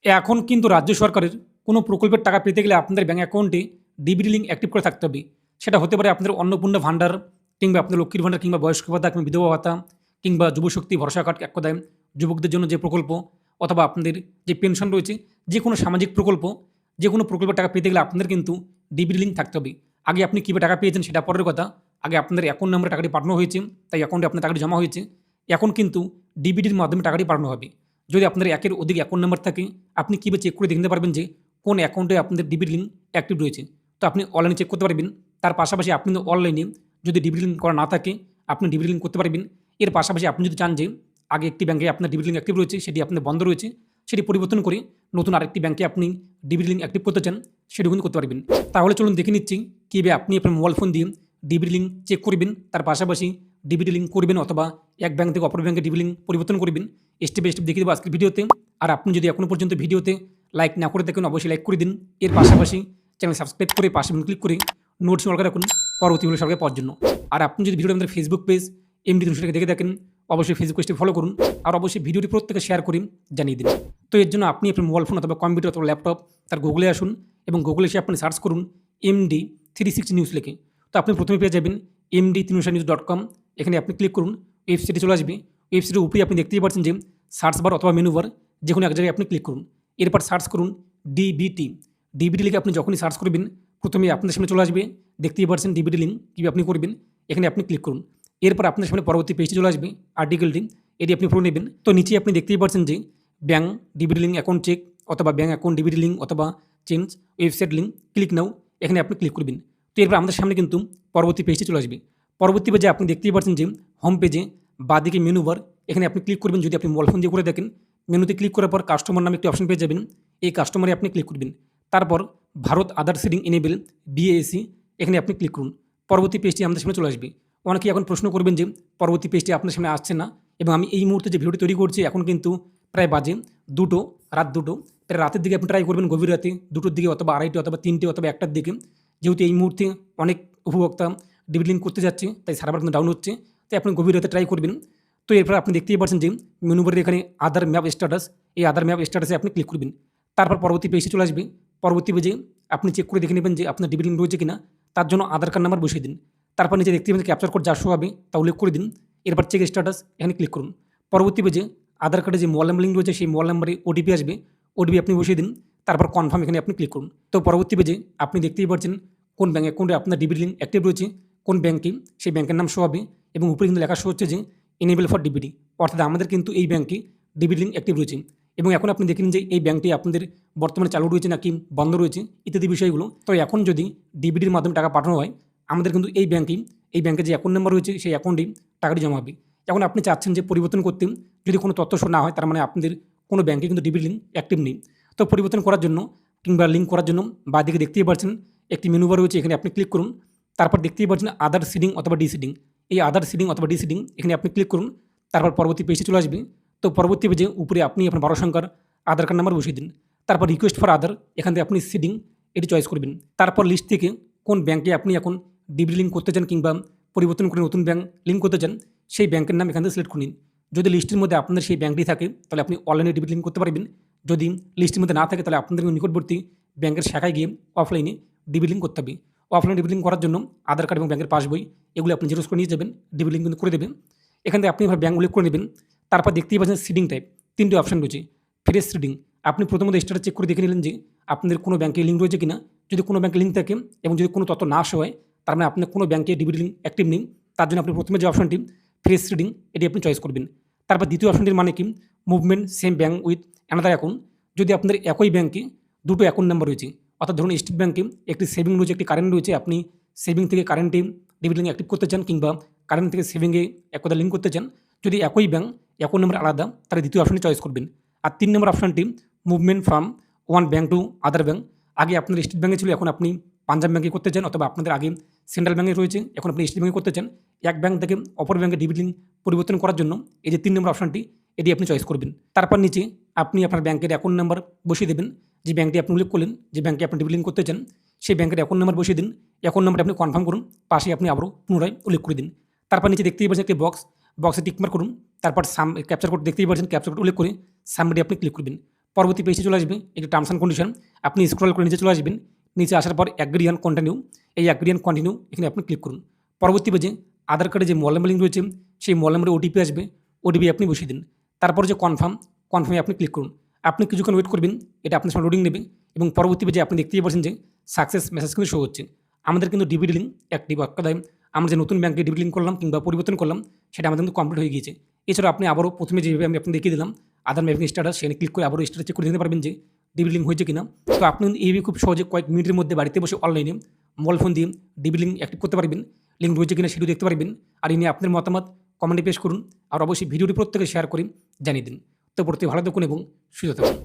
এখন কিন্তু রাজ্য সরকারের কোনো প্রকল্পের টাকা পেতে গেলে আপনাদের ব্যাঙ্ক অ্যাকাউন্টে ডিবিটি লিঙ্ক অ্যাক্টিভ করে থাকতে হবে। সেটা হতে পারে আপনাদের অন্নপূর্ণা ভাণ্ডার কিংবা আপনাদের লক্ষ্মীর ভাণ্ডার কিংবা বয়স্ক ভাতা কিংবা বিধবা ভাতা কিংবা যুবশক্তি ভরসা কার্ড এক কথায় যুবকদের জন্য যে প্রকল্প অথবা আপনাদের যে পেনশন রয়েছে, যে কোনো সামাজিক প্রকল্প, যে কোনো প্রকল্পের টাকা পেতে গেলে আপনাদের কিন্তু ডিবিটি লিঙ্ক থাকতে হবে। আগে আপনি কীভাবে টাকা পেয়েছেন সেটা পরের কথা। আগে আপনাদের অ্যাকাউন্ট নম্বরে টাকাটি পাঠানো হয়েছে, তাই অ্যাকাউন্টে আপনার টাকাটি জমা হয়েছে। এখন কিন্তু ডিবিটির মাধ্যমে টাকাটি পাঠানো হবে। যদি আপনাদের একের অধিক অ্যাকাউন্ট নাম্বার থাকে, আপনি কীভাবে চেক করে দেখতে পারবেন যে কোন অ্যাকাউন্টে আপনাদের ডিবিটি লিঙ্ক অ্যাক্টিভ রয়েছে? তো আপনি অনলাইনে চেক করতে পারবেন। তার পাশাপাশি আপনি অনলাইনে যদি ডিবিটি লিঙ্ক করা না থাকে, আপনি ডিবিটি লিঙ্ক করতে পারবেন। এর পাশাপাশি আপনি যদি চান যে আগে একটি ব্যাঙ্কে আপনার ডিবিটি লিঙ্ক অ্যাক্টিভ রয়েছে, সেটি আপনার বন্ধ রয়েছে, সেটি পরিবর্তন করে নতুন আরেকটি ব্যাঙ্কে আপনি ডিবিটি লিঙ্ক অ্যাক্টিভ করতে চান, সেটিও কিন্তু করতে পারবেন। তাহলে চলুন দেখে নিচ্ছি কীভাবে আপনি আপনার মোবাইল ফোন দিয়ে ডিবিটি লিঙ্ক চেক করবেন, তার পাশাপাশি ডিবিটি লিঙ্ক করবেন অথবা এক ব্যাঙ্ক থেকে অপর ব্যাঙ্কে ডিবিটি লিঙ্ক পরিবর্তন করবেন। স্টেপ বাই স্টেপ দেখিয়ে দেবো আজকের ভিডিওতে। আর আপনি যদি এখনও পর্যন্ত ভিডিওতে লাইক না করে থাকেন, অবশ্যই লাইক করে দিন। এর পাশাপাশি চ্যানেল সাবস্ক্রাইব করে পাশে ক্লিক করে নোটস সরকার রাখুন পরবর্তী ভিডিও সরকার পাওয়ার জন্য। আর আপনি যদি ভিডিওটা আমাদের ফেসবুক পেজ এমডি থেকে দেখে থাকেন, অবশ্যই ফেসবুক পেজটি ফলো করুন। আর অবশ্যই ভিডিওটি প্রত্যেকে শেয়ার করে জানিয়ে দিন। তো এর জন্য আপনি আপনার মোবাইল ফোন অথবা কম্পিউটার অথবা ল্যাপটপ তার গুগলে আসুন এবং গুগলে এসে আপনি সার্চ করুন MD360 নিউজ লিখে। তো আপনি প্রথমে পেয়ে যাবেন MD360news.com। এখানে আপনি ক্লিক করুন, ওয়েবসাইটে চলে আসবে। ওয়েবসাইটের উপরে আপনি দেখতেই পাচ্ছেন যে সার্চ বার অথবা মেনু বার, যে কোনো এক জায়গায় আপনি ক্লিক করুন। এরপর সার্চ করুন ডিবিটি লিখে। আপনি যখনই সার্চ করবেন প্রথমে আপনার সামনে চলে আসবে, দেখতেই পাচ্ছেন ডিবিটি লিঙ্ক কীভাবে আপনি করবেন। এখানে আপনি ক্লিক করুন। এরপর আপনার সামনে পরবর্তী পেজটি চলে আসবে, আর্টিকেলটি, এটি আপনি পড়ে নেবেন। তো নিচে আপনি দেখতেই পাচ্ছেন যে bank DBT link account check অথবা ব্যাঙ্ক অ্যাকাউন্ট ডিবিটি লিঙ্ক অথবা change website link, click now, এখানে আপনি ক্লিক করবেন। তো এরপর আমাদের সামনে কিন্তু পরবর্তী পেজটি চলে আসবে। পরবর্তী পেজে আপনি দেখতেই পাচ্ছেন যে হোম পেজে বাঁদিকে মেনু বার, এখানে আপনি ক্লিক করবেন। যদি আপনি মোবাইল ফোন দিয়ে করে দেখেন, মেনুতে ক্লিক করার পর কাস্টমার নামে একটি অপশন পেয়ে যাবেন। এই কাস্টমারে আপনি ক্লিক করবেন। তারপর ভারত আধার সিডিং এনেবেল BAC, এখানে আপনি ক্লিক করুন। পরবর্তী পেজটি আমাদের সামনে চলে আসবে। অনেকেই এখন প্রশ্ন করবেন যে পরবর্তী পেজটি আপনার সামনে আসছে না, এবং আমি এই মুহূর্তে যে ভিডিওটি তৈরি করছি এখন কিন্তু প্রায় বাজে রাত দুটো। প্রায় রাতের দিকে আপনি ট্রাই করবেন, গভীর রাতে 2টোর দিকে অথবা 2:30 অথবা 3টে অথবা 1টার দিকে, যেহেতু এই মুহূর্তে অনেক উপভোক্তা ডিবিটি লিঙ্ক করতে যাচ্ছে, তাই সার্ভার কিন্তু ডাউন হচ্ছে, তাই আপনি গভীর রাতে ট্রাই করবেন। তো এরপর আপনি দেখতেই পাচ্ছেন যে মেনুবারের এখানে আধার ম্যাপ স্ট্যাটাস, এই আধার ম্যাপ স্ট্যাটাসে আপনি ক্লিক করবেন। তারপর পরবর্তী পেজে চলে আসবে। পরবর্তী পেজে আপনি চেক করে দেখে নেবেন যে আপনার ডিবিটি লিঙ্ক রয়েছে কিনা, তার জন্য আধার কার্ড নাম্বার বসিয়ে দিন। তারপর নিচে দেখতে পাবেন ক্যাপচার কোড যা শো হবে তা উল্লেখ করে দিন। এরপর চেক স্ট্যাটাস, এখানে ক্লিক করুন। পরবর্তী পেজে আধার কার্ডে যে মোবাইল নাম্বার লিঙ্ক রয়েছে সেই মোবাইল নাম্বারে OTP আসবে, OTP আপনি বসিয়ে দিন। তারপর কনফার্ম, এখানে আপনি ক্লিক করুন। তো পরবর্তী পেজে আপনি দেখতেই পাচ্ছেন কোন ব্যাঙ্ক অ্যাকাউন্টে আপনার ডিবিটি লিঙ্ক অ্যাক্টিভ রয়েছে, কোন ব্যাঙ্কে, সেই ব্যাঙ্কের নাম শো হবে এবং উপরে কিন্তু লেখা শো হচ্ছে যে এনেবল ফর ডিবিটি, অর্থাৎ আমাদের কিন্তু এই ব্যাঙ্কে ডিবিটি লিঙ্ক অ্যাক্টিভ রয়েছে। এবং এখন আপনি দেখে নিন যে এই ব্যাঙ্কটি আপনাদের বর্তমানে চালু রয়েছে নাকি বন্ধ রয়েছে ইত্যাদি বিষয়গুলো। তো এখন যদি ডিবিটির মাধ্যমে টাকা পাঠানো হয়, আমাদের কিন্তু এই ব্যাঙ্কে যে অ্যাকাউন্ট নাম্বার রয়েছে সেই অ্যাকাউন্টেই টাকাটি জমা হবে। এখন আপনি চাচ্ছেন যে পরিবর্তন করতে, যদি কোনো তথ্য শো না হয় তার মানে আপনাদের কোনো ব্যাঙ্কে কিন্তু ডিবিটি লিঙ্ক অ্যাক্টিভ নেই। তো পরিবর্তন করার জন্য কিংবা লিঙ্ক করার জন্য বাঁদিকে দেখতেই পাচ্ছেন একটি মেনু বার রয়েছে, এখানে আপনি ক্লিক করুন। তারপর দেখতেই পাচ্ছেন আধার সিডিং অথবা ডিসিডিং, এই আধার সিডিং অথবা ডিসিডিং, এখানে আপনি ক্লিক করুন। তারপর পরবর্তী পেজটি চলে আসবে। তো পরবর্তী পেজে উপরে আপনি আপনার 12 সংখ্যার আধার কার্ড নাম্বার বসিয়ে দিন। তারপর রিকোয়েস্ট ফর আধার, এখান থেকে আপনি সিডিং এটি চয়েস করবেন। তারপর লিস্ট থেকে কোন ব্যাঙ্কে আপনি এখন ডিবিটি লিঙ্ক করতে চান কিংবা পরিবর্তন করে নতুন ব্যাঙ্ক লিঙ্ক করতে চান, সেই ব্যাঙ্কের নাম এখান থেকে সিলেক্ট করে নিন। যদি লিস্টের মধ্যে আপনার সেই ব্যাঙ্কটি থাকে তাহলে আপনি অনলাইনে ডিবিটি লিঙ্ক করতে পারবেন। যদি লিস্টের মধ্যে না থাকে তাহলে আপনাদের নিকটবর্তী ব্যাঙ্কের শাখায় গিয়ে অফলাইনে ডিবিটি লিঙ্ক করতে হবে। অফলাইনে ডিবিটি লিঙ্ক করার জন্য আধার কার্ড এবং ব্যাঙ্কের পাসবই এগুলো আপনি জেরক্স করে নিয়ে যাবেন, ডিবিটি লিঙ্ক কিন্তু করে দেবেন। এখান থেকে আপনি ব্যাঙ্ক উল্লেখ করে নেবেন। তারপর দেখতেই পাচ্ছেন সিডিং টাইপ, 3টে অপশন রয়েছে। ফ্রেশ সিডিং, আপনি প্রথমত স্ট্যাটাস চেক করে দেখে নিলেন যে আপনাদের কোনো ব্যাঙ্কে লিঙ্ক রয়েছে কিনা। যদি কোনো ব্যাঙ্কে লিঙ্ক থাকে এবং যদি কোনো তথ্য না শো হয়, তার মানে আপনার কোনো ব্যাঙ্কে ডিবিটি লিঙ্ক অ্যাক্টিভ নেই। তার জন্য আপনি প্রথমে যে অপশনটি ফ্রেশ সিডিং এটি আপনি চয়েস করবেন। তারপর দ্বিতীয় অপশনটির মানে কি, movement same bank with another account, যদি আপনাদের একই ব্যাঙ্কে দুটো অ্যাকাউন্ট নাম্বার রয়েছে, অর্থাৎ ধরুন স্টেট ব্যাঙ্কে একটি সেভিং রয়েছে একটি কারেন্ট রয়েছে, আপনি সেভিং থেকে কারেন্টে ডিবিটি লিঙ্ক অ্যাক্টিভ করতে চান কিংবা কারেন্ট থেকে সেভিংয়ে এক কথা লিঙ্ক করতে চান, যদি একই ব্যাঙ্ক অ্যাকাউন্ট নাম্বার আলাদা, তাহলে দ্বিতীয় অপশনটি চয়েস করবেন। আর 3 নম্বর অপশনটি movement from one bank to other bank, আগে আপনার স্টেট ব্যাঙ্কে ছিল এখন আপনি পাঞ্জাব ব্যাঙ্কে করতে চান, অথবা আপনাদের আগে সেন্ট্রাল ব্যাঙ্কে রয়েছে এখন আপনি স্টেট ব্যাঙ্কে করতে চান, এক ব্যাঙ্ক থেকে অপর ব্যাঙ্কে ডিবিটি লিঙ্ক পরিবর্তন করার জন্য এই যে 3 নম্বর অপশনটি এটি আপনি চয়েস করবেন। তারপর নিচে আপনি আপনার ব্যাঙ্কের অ্যাকাউন্ট নাম্বার বসিয়ে দেবেন, যে ব্যাঙ্কটি আপনি উল্লেখ করলেন যে ব্যাঙ্কে আপনি ডিবিটি লিঙ্ক করতে চান সেই ব্যাঙ্কের অ্যাকাউন্ট নাম্বার বসিয়ে দিন। অ্যাকাউন্ট নাম্বারটি আপনি কনফার্ম করুন, পাশে আপনি আবারও পুনরায় উল্লেখ করে দিন। তারপর নিচে দেখতেই পাচ্ছেন একটি বক্সে টিকমার্ক করুন। তারপর ক্যাপচার কোড দেখতেই পাচ্ছেন, ক্যাপচার কোড উল্লেখ করে সাবমিটে আপনি ক্লিক করবেন। পরবর্তী পেজে চলে আসবে একটি টার্মস অ্যান্ড কন্ডিশন। আপনি স্ক্রল করে নিচে চলে আসবেন। নিচে আসার পর অ্যাগ্রি অ্যান্ড কন্টিনিউ, এই অ্যাগ্রি অ্যান্ড কন্টিনিউ এখানে আপনি ক্লিক করুন। পরবর্তী পেজে আধার কার্ডে যে মোবাইল নাম্বার লিঙ্ক রয়েছে সেই মোবাইল নাম্বারে ওটিপি আসবে, ওটিপি আপনি বসিয়ে দিন। তারপর যে কনফার্মে আপনি ক্লিক করুন। আপনি কিছুক্ষণ ওয়েট করবেন, এটা আপনার সময় লোডিং নেবে এবং পরবর্তী পেজে আপনি দেখতেই পাচ্ছেন যে সাকসেস মেসেজ কিন্তু শো হচ্ছে। আমাদের কিন্তু ডিবিটি লিঙ্ক অ্যাক্টিভ, অর্থাৎ আমরা যে নতুন ব্যাংকে ডিবিটি লিঙ্ক করলাম কিংবা পরিবর্তন করলাম সেটা আমাদের কিন্তু কমপ্লিট হয়ে গিয়েছে। এছাড়া আপনি আবারও প্রথমে যেভাবে আমি আপনাকে দেখিয়ে দিলাম আধার ম্যাপিং স্ট্যাটাস, সেখানে ক্লিক করে আবারও স্ট্যাটাস চেক করে দিতে পারবেন যে ডিবিটি লিঙ্ক হয়েছে কিনা। তো আপনি এইভাবে খুব সহজে কয়েক মিনিটের মধ্যে বাড়িতে বসে অনলাইনে মোবাইল ফোন দিয়ে ডিবিটি লিঙ্ক অ্যাক্টিভ করতে পারবেন। লিঙ্ক রয়েছে কিনা সেটিও দেখতে পারবেন। আর এই নিয়ে আপনার মতামত কমেন্টে পেশ করুন। আর অবশ্যই ভিডিওটি প্রত্যেকে শেয়ার করে জানিয়ে দিন। তো প্রতি ভালো থাকুন এবং সুস্থ থাকুন।